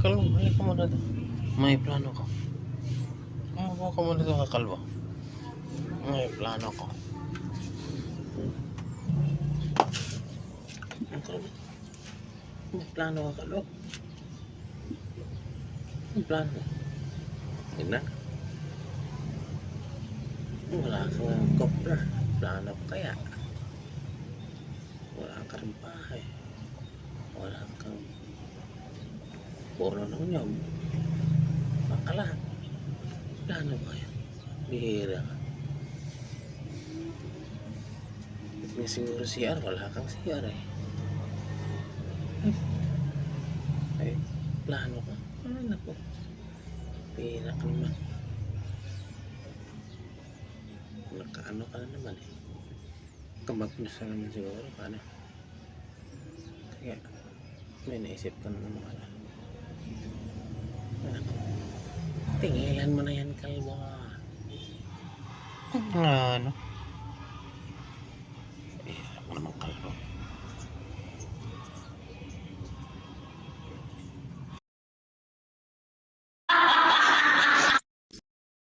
Kalbo, balik ka muna doon. May plano ko. Umupo ka muna doon, kakalbo. May plano ko. Kalbo. May plano ka, kalbo. May plano. Yun na. Wala kang copper. Plano ko kaya. Wala kang bahay. Wala kang puno ng nyog. Bakala. Plano ko kaya. Bihira ka. May siguro CR. Wala kang CR eh. Ay, plano ka. Ay, naku. Bihira ka naman. Nakaano ka na naman eh. Kamagnos na naman siguro. Paano? Kaya, may naisip ka na naman. Naku. Tingilan mo na yan, kalbo. Ano?